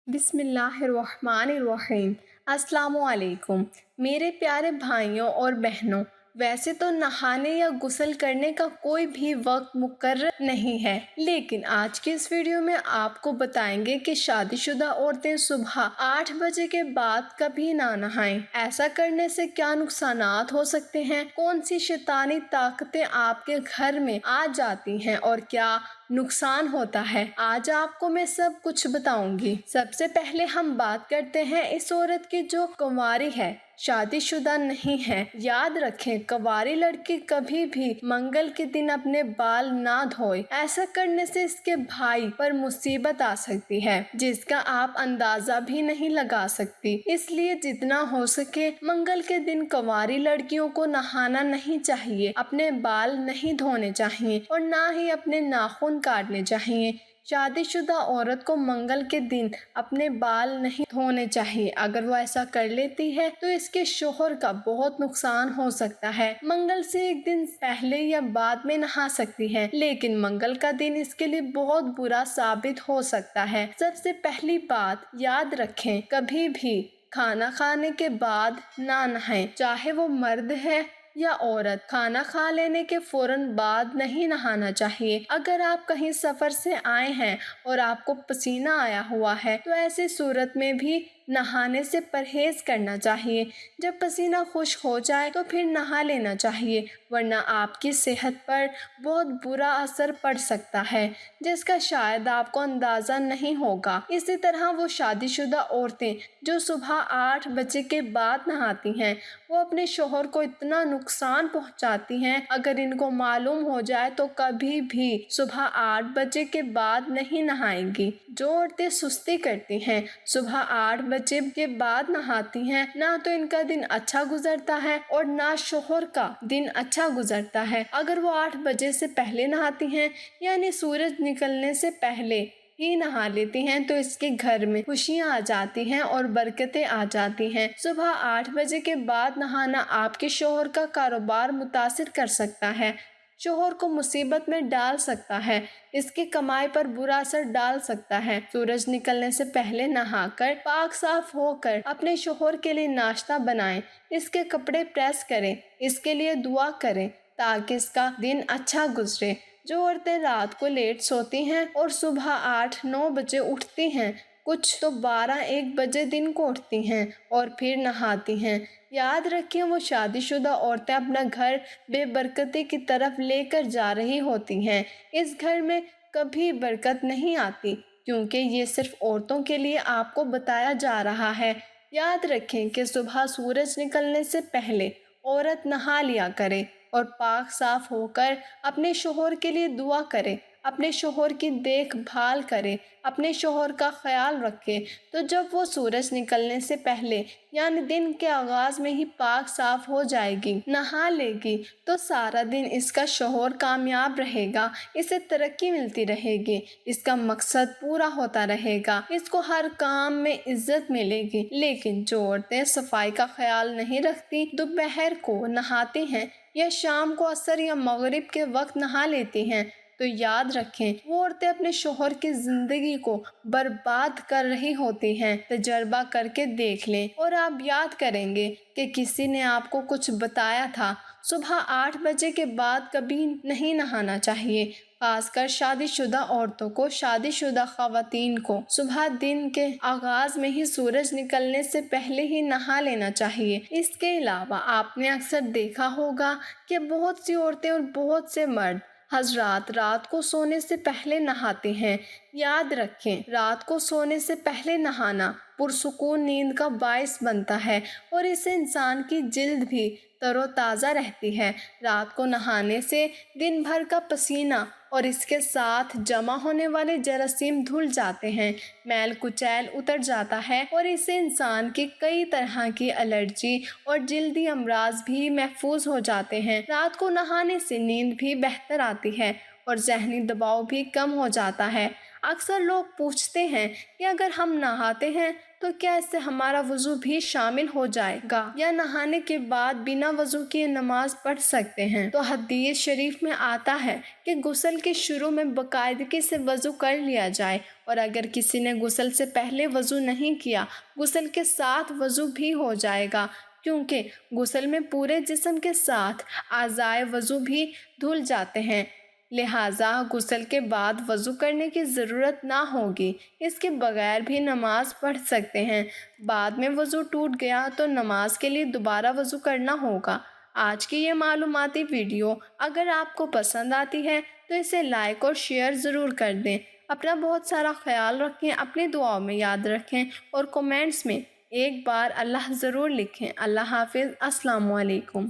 बिस्मिल्लाहिर्रहमानिर्रहीम। अस्सलामुअलैकुम मेरे प्यारे भाइयों और बहनों। वैसे तो नहाने या गुस्ल करने का कोई भी वक्त मुकर्रर नहीं है, लेकिन आज की इस वीडियो में आपको बताएंगे कि शादीशुदा औरतें सुबह 8 बजे के बाद कभी ना नहाएं। ऐसा करने से क्या नुकसानात हो सकते हैं, कौन सी शैतानी ताकतें आपके घर में आ जाती हैं और क्या नुकसान होता है, आज आपको मैं सब कुछ बताऊंगी। सबसे पहले हम बात करते हैं इस औरत की जो कुंवारी है, शादीशुदा नहीं है। याद रखें, कुंवारी लड़की कभी भी मंगल के दिन अपने बाल ना धोए। ऐसा करने से इसके भाई पर मुसीबत आ सकती है जिसका आप अंदाजा भी नहीं लगा सकती। इसलिए जितना हो सके मंगल के दिन कुंवारी लड़कियों को नहाना नहीं चाहिए, अपने बाल नहीं धोने चाहिए और ना ही अपने नाखून काटने चाहिए। शादीशुदा औरत को मंगल के दिन अपने बाल नहीं धोने चाहिए। अगर वो ऐसा कर लेती है तो इसके शोहर का बहुत नुकसान हो सकता है। मंगल से एक दिन पहले या बाद में नहा सकती है, लेकिन मंगल का दिन इसके लिए बहुत बुरा साबित हो सकता है। सबसे पहली बात याद रखें, कभी भी खाना खाने के बाद ना नहाएं, चाहे वो मर्द है या औरत। खाना खा लेने के फौरन बाद नहीं नहाना चाहिए। अगर आप कहीं सफर से आए हैं और आपको पसीना आया हुआ है तो ऐसी सूरत में भी नहाने से परहेज करना चाहिए। जब पसीना खुश्क हो जाए तो फिर नहा लेना चाहिए, वरना आपकी सेहत पर बहुत बुरा असर पड़ सकता है जिसका शायद आपको अंदाज़ा नहीं होगा। इसी तरह वो शादीशुदा औरतें जो सुबह 8 बजे के बाद नहाती हैं, वो अपने शोहर को इतना नुकसान पहुंचाती हैं। अगर इनको मालूम हो जाए तो कभी भी सुबह 8 बजे के बाद नहीं नहाएंगी। जो औरतें सुस्ती करती हैं, सुबह 8 बजे के बाद नहाती हैं, ना तो इनका दिन अच्छा गुजरता है और ना शोहर का दिन अच्छा गुजरता है। अगर वो 8 बजे से पहले नहाती हैं, यानी सूरज निकलने से पहले ही नहा लेती हैं, तो इसके घर में खुशियां आ जाती हैं और बरकतें आ जाती हैं। सुबह 8 बजे के बाद नहाना आपके शोहर का कारोबार मुतासिर कर सकता है, शोहर को मुसीबत में डाल सकता है, इसकी कमाई पर बुरा असर डाल सकता है। सूरज निकलने से पहले नहाकर पाक साफ होकर अपने शोहर के लिए नाश्ता बनाएं, इसके कपड़े प्रेस करें, इसके लिए दुआ करें ताकि इसका दिन अच्छा गुजरे। जो औरतें रात को लेट सोती हैं और सुबह 8-9 बजे उठती हैं, कुछ तो 12-1 बजे दिन को उठती हैं और फिर नहाती हैं, याद रखें वो शादीशुदा औरतें अपना घर बेबरकती की तरफ लेकर जा रही होती हैं। इस घर में कभी बरकत नहीं आती, क्योंकि ये सिर्फ औरतों के लिए आपको बताया जा रहा है। याद रखें कि सुबह सूरज निकलने से पहले औरत नहा लिया करे और पाक साफ होकर अपने शोहर के लिए दुआ करे, अपने शोहर की देखभाल करे, अपने शोहर का ख्याल रखे। तो जब वो सूरज निकलने से पहले यानी दिन के आगाज में ही पाक साफ हो जाएगी, नहा लेगी, तो सारा दिन इसका शोहर कामयाब रहेगा, इसे तरक्की मिलती रहेगी, इसका मकसद पूरा होता रहेगा, इसको हर काम में इज्जत मिलेगी। लेकिन जो औरतें सफाई का ख्याल नहीं रखती, दोपहर को नहाती हैं या शाम को असर या मगरिब के वक्त नहा लेती हैं, तो याद रखें वो औरतें अपने शोहर की जिंदगी को बर्बाद कर रही होती हैं। तजर्बा करके देख लें और आप याद करेंगे कि किसी ने आपको कुछ बताया था। सुबह 8 बजे के बाद कभी नहीं नहाना चाहिए, खासकर शादीशुदा औरतों को, शादीशुदा खवातीन को सुबह दिन के आगाज में ही सूरज निकलने से पहले ही नहा लेना चाहिए। इसके अलावा आपने अक्सर देखा होगा कि बहुत सी औरतें और बहुत से मर्द हजरात रात को सोने से पहले नहाते हैं। याद रखें, रात को सोने से पहले नहाना पुरसुकून नींद का बायस बनता है और इससे इंसान की जिल्द भी तरोताज़ा रहती है। रात को नहाने से दिन भर का पसीना और इसके साथ जमा होने वाले जरासीम धुल जाते हैं, मैल कुचैल उतर जाता है और इससे इंसान की कई तरह की एलर्जी और जल्दी अमराज भी महफूज हो जाते हैं। रात को नहाने से नींद भी बेहतर आती है और जहनी दबाव भी कम हो जाता है। اکثر لوگ پوچھتے ہیں کہ اگر ہم نہاتے ہیں تو کیا اس سے ہمارا وضو بھی شامل ہو جائے گا یا نہانے کے بعد بنا وضو کیے نماز پڑھ سکتے ہیں؟ تو حدیث شریف میں آتا ہے کہ غسل کے شروع میں باقاعدگی سے وضو کر لیا جائے، اور اگر کسی نے غسل سے پہلے وضو نہیں کیا، غسل کے ساتھ وضو بھی ہو جائے گا، کیونکہ غسل میں پورے جسم کے ساتھ اعضائے وضو بھی دھل جاتے ہیں، لہٰذا غسل کے بعد وضو کرنے کی ضرورت نہ ہوگی۔ اس کے بغیر بھی نماز پڑھ سکتے ہیں۔ بعد میں وضو ٹوٹ گیا تو نماز کے لیے دوبارہ وضو کرنا ہوگا۔ آج کی یہ معلوماتی ویڈیو اگر آپ کو پسند آتی ہے تو اسے لائک اور شیئر ضرور کر دیں۔ اپنا بہت سارا خیال رکھیں، اپنی دعاؤں میں یاد رکھیں اور کومنٹس میں ایک بار اللہ ضرور لکھیں۔ اللہ حافظ۔ السلام علیکم۔